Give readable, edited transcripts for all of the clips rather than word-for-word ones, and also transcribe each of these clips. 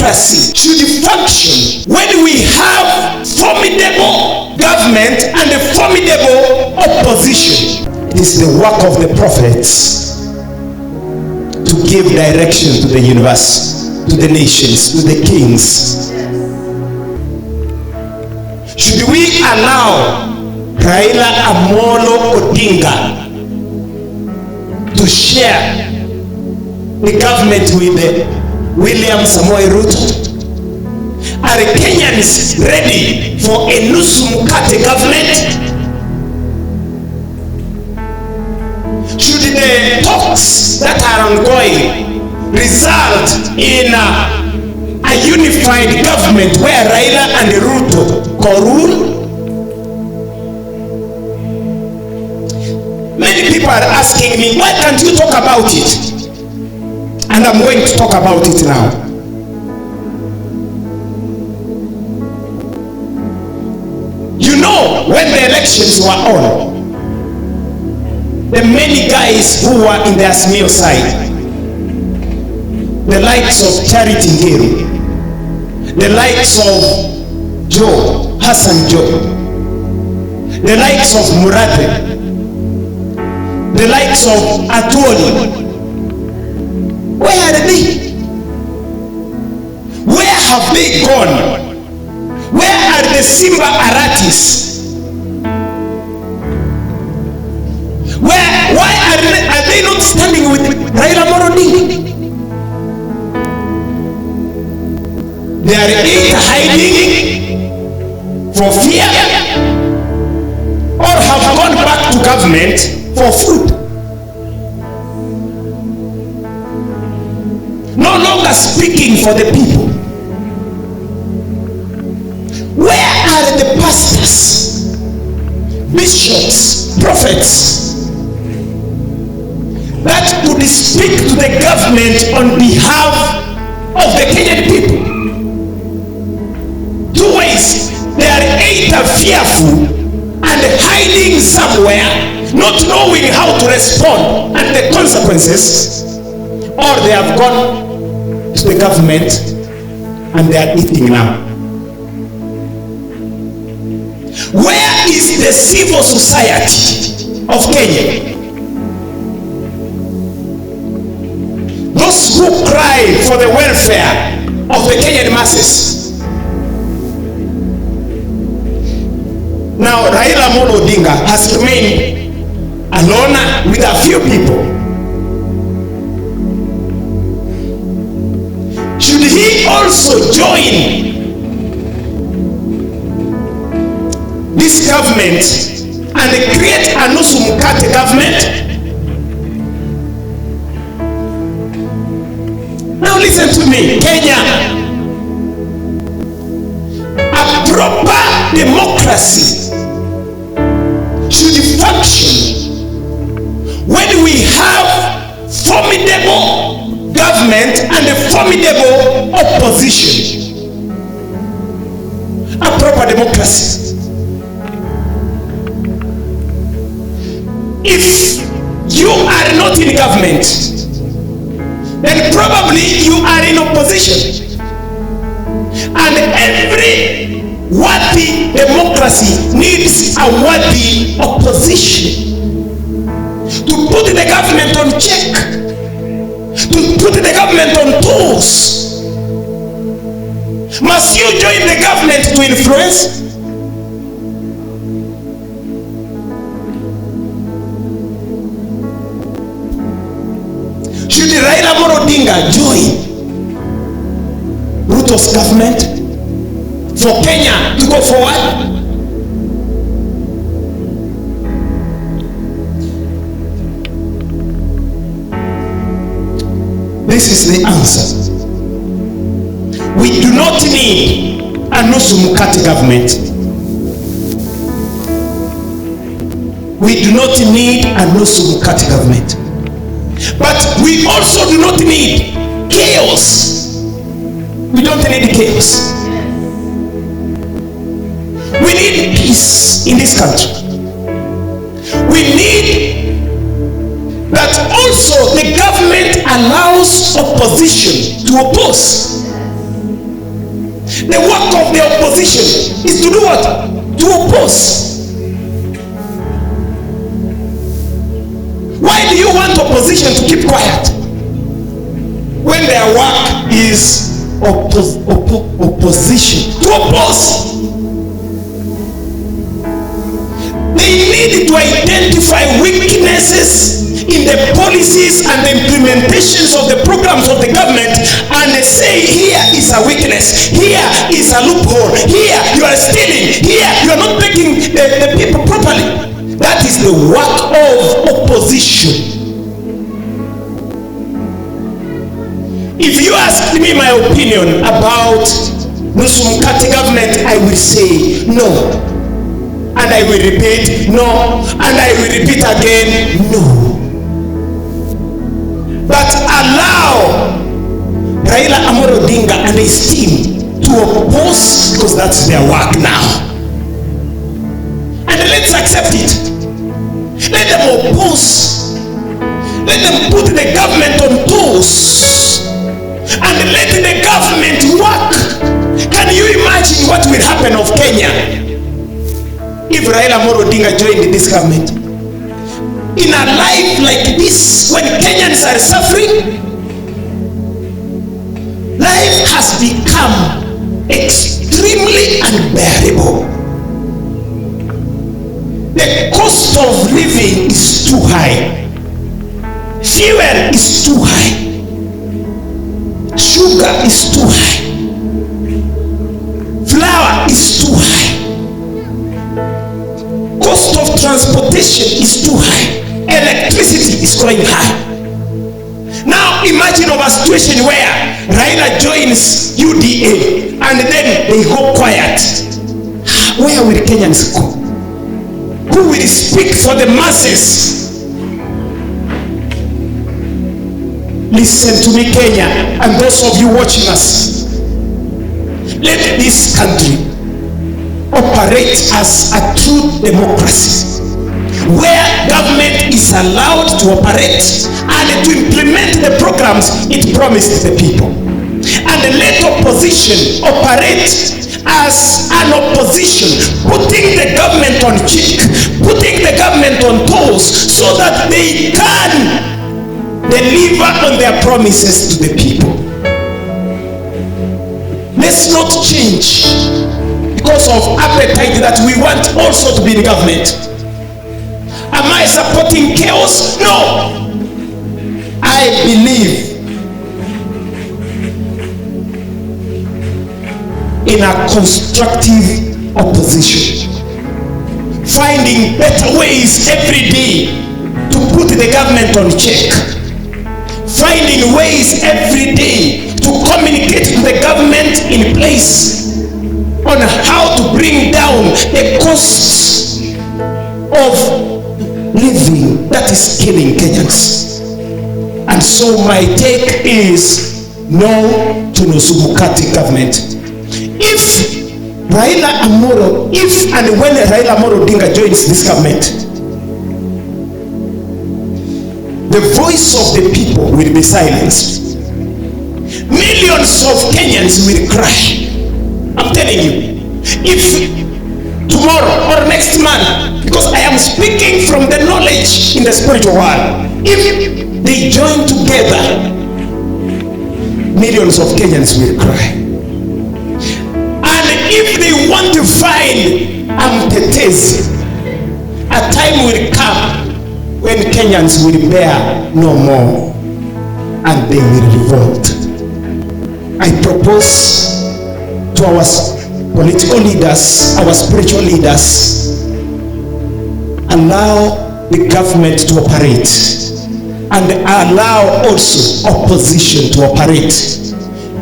democracy should function when we have formidable government and a formidable opposition. It is the work of the prophets to give direction to the universe, to the nations, to the kings. Should we allow Raila Amollo Odinga to share the government with William Ruto? Are Kenyans ready for a Nusu Mkate government? Should the talks that are ongoing result in a unified government where Raila and Ruto co-rule? Many people are asking me, why can't you talk about it? And I'm going to talk about it now. You know, when the elections were on, the many guys who were in the Azimio side, the likes of Chality Ngilu, the likes of Hassan Joho, the likes of Murate, the likes of Atwoli, where are they? Where have they gone? Where are the Simba Aratis? Why are they not standing with Raila Amollo Odinga? They are either hiding for fear or have gone back to government for food. No longer speaking for the people. Where are the pastors, bishops, prophets that would speak to the government on behalf of the Kenyan people? Two ways. They are either fearful and hiding somewhere, not knowing how to respond and the consequences, or they have gone to the government and they are eating now. Where is the civil society of Kenya? Those who cry for the welfare of the Kenyan masses. Now, Raila Amollo Odinga has remained alone with a few people. Should he also join this government and create a Nusu Mkate government? Now listen to me, Kenya. A proper democracy should function when we have formidable government and a formidable opposition. A proper democracy. If you are not in government, then probably you are in opposition. And every worthy democracy needs a worthy opposition to put the government on check, to put the government on tools. Must you join the government to influence? Should Raila Amollo Odinga join Ruto's government for Kenya to go forward? This is the answer. We do not need a Nusu Mkate government. We do not need a Nusu Mkate government. But we also do not need chaos. We don't need chaos. We need peace in this country. We need that also the government allows opposition to oppose. The work of the opposition is to do what? To oppose. Why do you want opposition to keep quiet when their work is opposition? To oppose. They need to identify weaknesses in the policies and the implementations of the programs of the government, and they say, here is a weakness, here is a loophole, here you are stealing, here you are not taking the people properly. That is the work of opposition. If you ask me my opinion about Nusu Mkate government, I will say no. And I will repeat no. And I will repeat again no. But allow Raila Amollo Odinga and his team to oppose, because that's their work now. And let's accept it. Let them oppose. Let them put the government on toes. And let the government work. Can you imagine what will happen of Kenya if Raila Amollo Odinga joined this government? In a life like this, when Kenyans are suffering, life has become extremely unbearable. The cost of living is too high. Fuel is too high. Sugar is too high. Flour is too high. Cost of transportation is too high. Electricity is going high. Now imagine of a situation where Raila joins UDA and then they go quiet. Where will Kenyans go? Who will speak for the masses? Listen to me, Kenya, and those of you watching us. Let this country operate as a true democracy, where government is allowed to operate and to implement the programs it promised the people. And let opposition operate as an opposition, putting the government on cheek, putting the government on toes, so that they can deliver on their promises to the people. Let's not change because of appetite that we want also to be in government. Am I supporting chaos? No. I believe in a constructive opposition, finding better ways every day to put the government on check, finding ways every day to communicate to the government in place on how to bring down the costs of living that is killing Kenyans. And so my take is no to Nusu Mkate government. If Raila Amollo, if and when Raila Amollo Odinga joins this government, the voice of the people will be silenced. Millions of Kenyans will cry. I'm telling you. If tomorrow or next month, because I am speaking from the knowledge in the spiritual world, if they join together, millions of Kenyans will cry. And if they want to find Amtetezi, a time will come when Kenyans will bear no more and they will revolt. I propose to our political leaders, our spiritual leaders, allow the government to operate and allow also opposition to operate.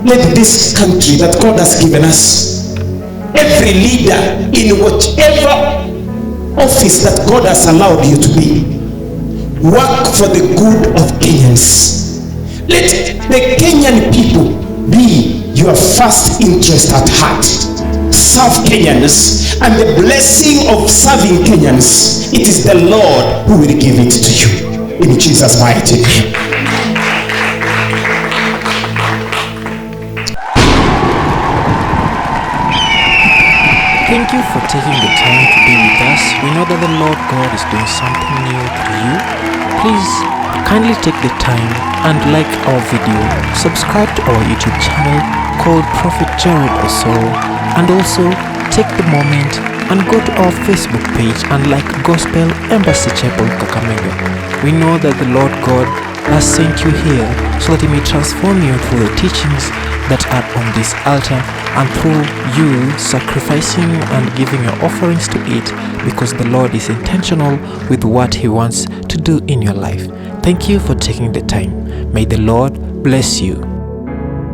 Let this country that God has given us, every leader in whatever office that God has allowed you to be, work for the good of Kenyans. Let the Kenyan people be your first interest at heart. Serve Kenyans, and the blessing of serving Kenyans, it is the Lord who will give it to you. In Jesus' mighty name. Thank you for taking the time to be with us. We know that the Lord God is doing something new to you. Please kindly take the time and like our video, subscribe to our YouTube channel called Prophet Jared Osoro, and also take the moment and go to our Facebook page and like Gospel Embassy Chapel Kakamega. We know that the Lord God has sent you here so that He may transform you through the teachings that are on this altar, and through you sacrificing and giving your offerings to it, because the Lord is intentional with what He wants to do in your life. Thank you for taking the time. May the Lord bless you.